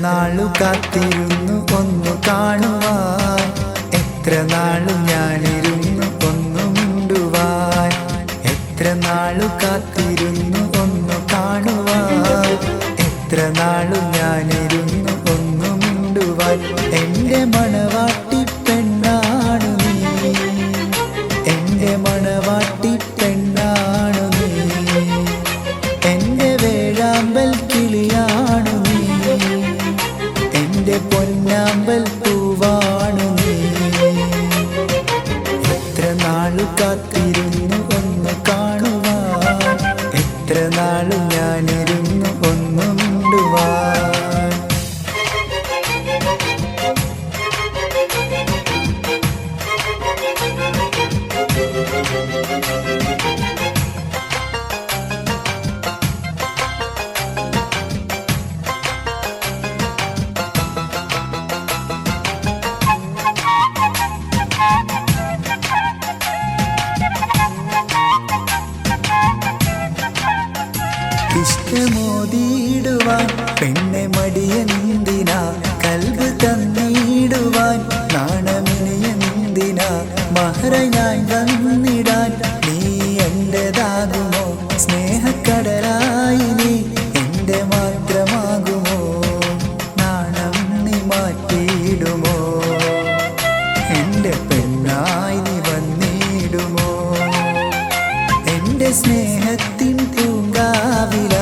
നാളു കാത്തിരുന്നു ഒന്നു കാണുവാൻ, എത്ര നാളു ഞാനിരുന്നു ഒന്നു മിണ്ടുവാൻ. എത്ര നാളു കാത്തിരുന്നു ഒന്നു കാണുവാൻ, എത്ര നാളു ഞാനിരുന്നു ഒന്നു മിണ്ടുവാൻ. എൻ്റെ മണവാട്ടി പെണ്ണാണു നീ, എൻ്റെ മണവാട്ടി പെണ്ണാണു നീ, എൻ്റെ വേഴാമ്പൽ കിളിയാണു നീ, എൻ്റെ പൊന്നാമ്പൽ പൂവാണു നീ. എത്ര നാളു കാത്തിരുന്നു ഒന്ന് കാണുവാൻ, എത്ര നാളു ഞാനിരുന്നു ഒന്ന് മിണ്ടുവാൻ. ഇഷ്ടമോതിടുവാൻ പെണ്ണെ മടിയെന്തിനാ, കൽബ് തന്നിടുവാൻ നാണമിനി എന്തിനാ. മഹറയായി വന്നിടാൻ നീ എൻ്റെതാകുമോ, സ്നേഹക്കടലായി നീ എൻ്റെ മാത്രമാകുമോ. നാണം നീ മാറ്റിയിടുമോ, എൻ്റെ പെണ്ണായി നീ വന്നിടുമോ. എൻ്റെ സ്നേഹത്തിൻ പൂങ്കാവില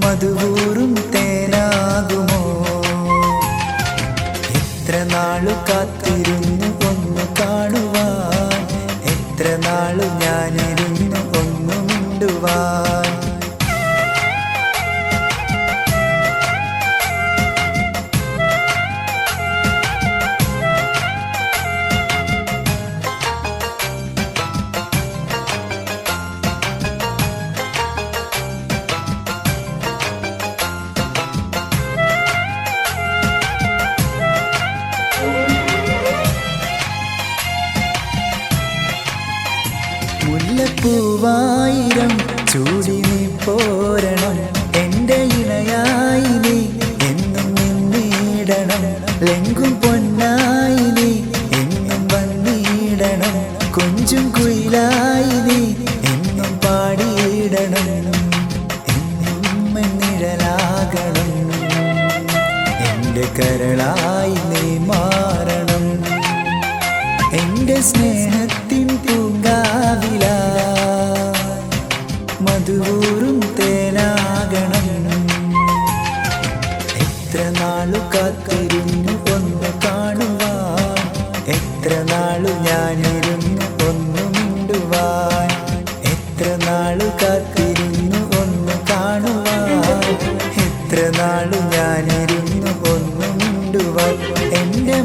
മധുവൂറും തേനാകുമോ. എത്ര നാളു കാത്തിരുന്നു ഒന്ന് കാണുവാൻ, എത്ര നാളു ഞാനിരുന്നു ഒന്ന് മിണ്ടുവാൻ. മുല്ലപ്പൂവായിരം ചൂടി നീ പോരണം, എൻ്റെ ഇണയായി നീ എന്നും നിന്നിടണം. ലെങ്കും പൊന്നായി നീ എന്നും വന്നിടണം, കൊഞ്ചും കുയിലായി നീ എന്നും പാടിയിടണം. എന്നും നിഴലാകണം, എൻ്റെ കരളായി നീ മാറണം. എൻ്റെ സ്നേഹത്തിൻ പൂങ്കാവില മധുവൂറും തേനാകണം. എത്ര നാളു കാത്തിരുന്നു ഒന്ന് കാണുവാൻ, എത്ര നാളു ഞാനിരുന്നു ഒന്ന് മിണ്ടുവാൻ. എത്ര നാളു കാത്തിരുന്നു ഒന്ന് കാണുവാൻ, എത്ര നാളു ഞാനിരുന്നു ഒന്ന് മിണ്ടുവാൻ. എൻ്റെ